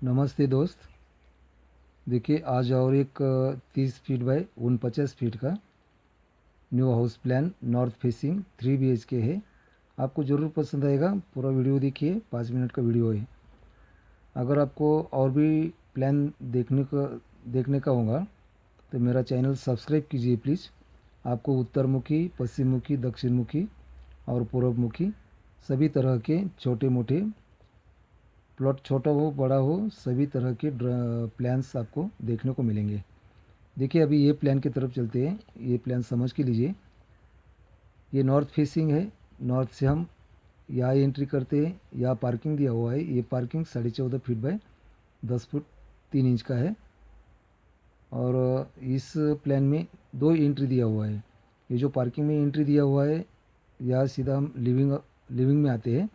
नमस्ते दोस्त। देखिए आज और एक 30 फीट बाय 49 फीट का new house plan north facing 3 BHK है। आपको ज़रूर पसंद आएगा। पूरा वीडियो देखिए, 5 मिनट का वीडियो है। अगर आपको और भी प्लान देखने का होगा तो मेरा चैनल सब्सक्राइब कीजिए प्लीज़। आपको उत्तर मुखी, पश्चिम मुखी, दक्षिण मुखी और पूर्व मुखी सभी तरह के छोटे मोटे प्लॉट, छोटा हो बड़ा हो, सभी तरह के प्लान्स आपको देखने को मिलेंगे। देखिए अभी ये प्लान की तरफ चलते हैं। ये प्लान समझ के लीजिए। ये नॉर्थ फेसिंग है। नॉर्थ से हम यहाँ एंट्री करते हैं। यहाँ पार्किंग दिया हुआ है। ये parking 14.5 feet by 10 foot 3 inch का है। और इस प्लान में 2 एंट्री दिया हुआ है। ये जो पार्किंग में एंट्री दिया हुआ है, यहाँ सीधा हम लिविंग में आते हैं।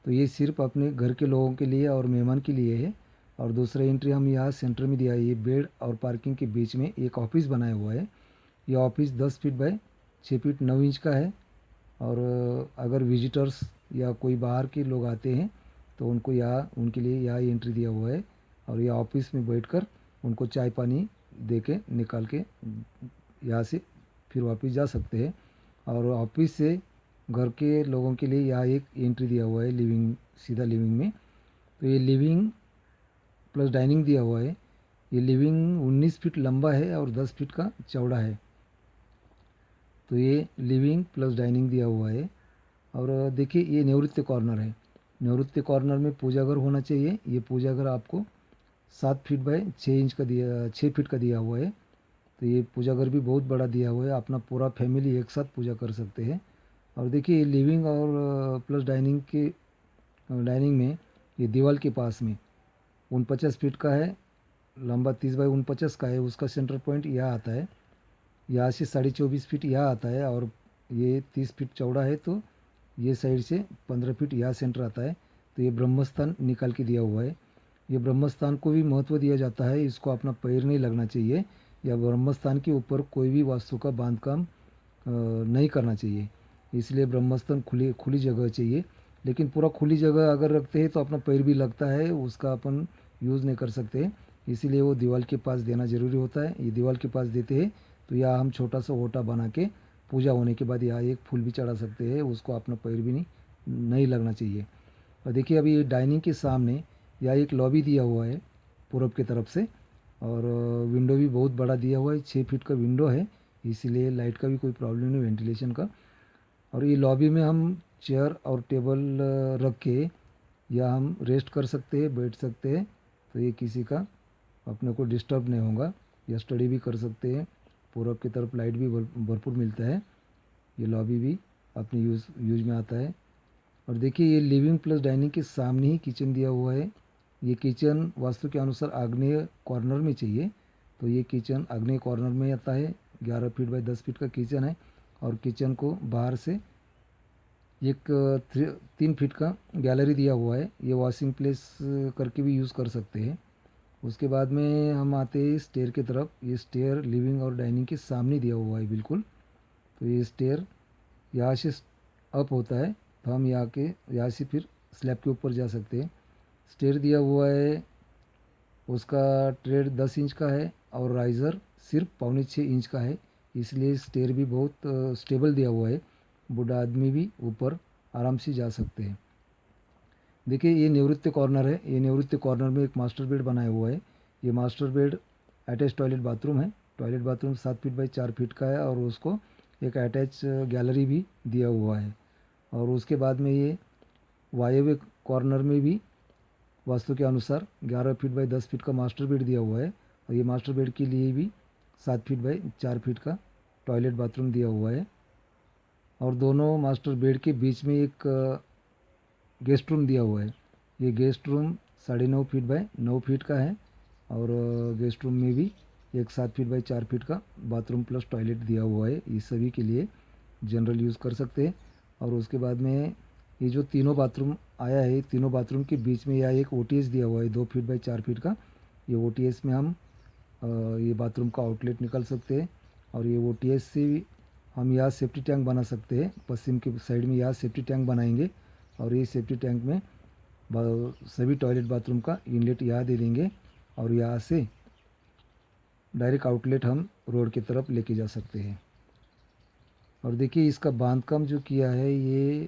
तो ये सिर्फ अपने घर के लोगों के लिए और मेहमान के लिए है। और दूसरा एंट्री हम यहाँ सेंटर में दिया है। ये बेड और पार्किंग के बीच में एक ऑफिस बनाया हुआ है। ये office 10 feet by 6 feet 9 inch का है। और अगर विजिटर्स या कोई बाहर के लोग आते हैं तो उनको यहाँ उनके लिए यहाँ एंट्री दिया हुआ है। और ये ऑफिस में बैठकर उनको चाय पानी दे के निकाल के यहाँ से फिर वापस जा सकते हैं। और ऑफिस से घर के लोगों के लिए यहाँ एक एंट्री दिया हुआ है लिविंग, सीधा लिविंग में। तो ये लिविंग प्लस डाइनिंग दिया हुआ है। ये लिविंग 19 फीट लंबा है और 10 फीट का चौड़ा है। तो ये लिविंग प्लस डाइनिंग दिया हुआ है। और देखिए ये निवृत्ति कॉर्नर है। निवृत्ति कॉर्नर में पूजा घर होना चाहिए। ये पूजा घर आपको 7 फीट बाय 6 इंच का दिया 6 फीट का दिया हुआ है। तो ये पूजा घर भी बहुत बड़ा दिया हुआ है। अपना पूरा फैमिली एक साथ पूजा कर सकते हैं। और देखिए लिविंग और प्लस डाइनिंग में ये दीवार के पास में 49 फीट का है। लंबा 30 बाय 49 का है। उसका सेंटर पॉइंट यहाँ आता है। यहाँ से 24.5 फीट यहाँ आता है। और ये 30 फीट चौड़ा है। तो ये साइड से 15 फीट यहाँ सेंटर आता है। तो ये ब्रह्मस्थान निकाल के दिया हुआ है। ये ब्रह्मस्थान को भी महत्व दिया जाता है। इसको अपना पैर नहीं लगना चाहिए। या ब्रह्मस्थान के ऊपर कोई भी वास्तु का बांधकाम नहीं करना चाहिए। इसलिए ब्रह्मस्थान खुली खुली जगह चाहिए। लेकिन पूरा खुली जगह अगर रखते हैं तो अपना पैर भी लगता है, उसका अपन यूज़ नहीं कर सकते। इसीलिए वो दीवार के पास देना ज़रूरी होता है। ये दीवार के पास देते हैं तो यहाँ हम छोटा सा ओटा बना के पूजा होने के बाद यहाँ एक फूल भी चढ़ा सकते हैं। उसको अपना पैर भी नहीं लगना चाहिए। और देखिए अभी ये डाइनिंग के सामने यहाँ एक लॉबी दिया हुआ है पूरब की तरफ से। और विंडो भी बहुत बड़ा दिया हुआ है। 6 फीट का विंडो है। इसीलिए लाइट का भी कोई प्रॉब्लम नहीं, वेंटिलेशन का। और ये लॉबी में हम चेयर और टेबल रख के या हम रेस्ट कर सकते हैं, बैठ सकते हैं। तो ये किसी का अपने को डिस्टर्ब नहीं होगा। या स्टडी भी कर सकते हैं। पूरब की तरफ लाइट भी भरपूर मिलता है। ये लॉबी भी अपनी यूज में आता है। और देखिए ये लिविंग प्लस डाइनिंग के सामने ही किचन दिया हुआ है। ये किचन वास्तु के अनुसार आग्नेय कॉर्नर में चाहिए। तो ये किचन आग्नेय कॉर्नर में आता है। 11 फीट बाय 10 फीट का किचन है। और किचन को बाहर से एक 3 फीट का गैलरी दिया हुआ है। ये वॉशिंग प्लेस करके भी यूज़ कर सकते हैं। उसके बाद में हम आते हैं स्टेयर की तरफ। ये स्टेयर लिविंग और डाइनिंग के सामने दिया हुआ है बिल्कुल। तो ये स्टेयर यहाँ से अप होता है। तो हम यहाँ से फिर स्लैब के ऊपर जा सकते हैं। स्टेयर दिया हुआ है। उसका ट्रेड 10 इंच का है और राइज़र सिर्फ 5.25 इंच का है। इसलिए स्टेयर भी बहुत स्टेबल दिया हुआ है। बूढ़ा आदमी भी ऊपर आराम से जा सकते हैं। देखिए ये निवृत्ति कॉर्नर है। ये निवृत्ति कॉर्नर में एक मास्टर बेड बनाया हुआ है। ये master bed attach toilet bathroom है। Toilet bathroom 7 feet by 4 feet का है। और उसको एक अटैच गैलरी भी दिया हुआ है। और उसके बाद में ये वायव्य कॉर्नर में भी वास्तु के अनुसार 11 फीट बाई 10 फीट का मास्टर बेड दिया हुआ है। और ये मास्टर बेड के लिए भी 7 फीट बाई 4 फीट का टॉयलेट बाथरूम दिया हुआ है। और दोनों मास्टर बेड के बीच में एक गेस्ट रूम दिया हुआ है। ये guest room 9.5 feet by 9 feet का है। और गेस्ट रूम में भी एक 7 फीट बाई 4 फीट का बाथरूम प्लस टॉयलेट दिया हुआ है। ये सभी के लिए जनरल यूज़ कर सकते हैं। और उसके बाद में ये जो तीनों बाथरूम आया है, तीनों बाथरूम के बीच में यह एक ओटीएस दिया हुआ है 2 फीट बाई 4 फीट का। ये ओटीएस में हम ये बाथरूम का आउटलेट निकाल सकते हैं। और ये ओटीएस से भी हम यहाँ सेफ्टी टैंक बना सकते हैं। पश्चिम के साइड में यहाँ सेफ्टी टैंक बनाएंगे। और ये सेफ्टी टैंक में सभी टॉयलेट बाथरूम का इनलेट यहाँ दे देंगे और यहाँ से डायरेक्ट आउटलेट हम रोड की तरफ लेके जा सकते हैं। और देखिए इसका बांधकाम जो किया है ये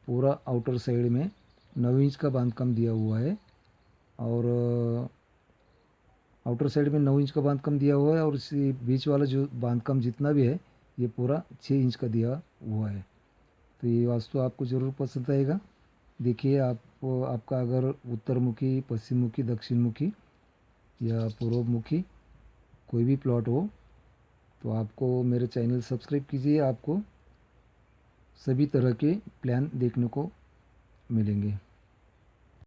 पूरा आउटर साइड में 9 इंच का बांधकाम दिया हुआ है और आउटर साइड में 9 इंच का बांधकाम दिया हुआ है और इसी बीच वाला जो बांधकाम जितना भी है ये पूरा 6 इंच का दिया हुआ है। तो ये वास्तु आपको ज़रूर पसंद आएगा। देखिए आपका अगर उत्तर मुखी, पश्चिम मुखी, दक्षिण मुखी या पूर्व मुखी कोई भी प्लॉट हो तो आपको मेरे चैनल सब्सक्राइब कीजिए, आपको सभी तरह के प्लान देखने को मिलेंगे।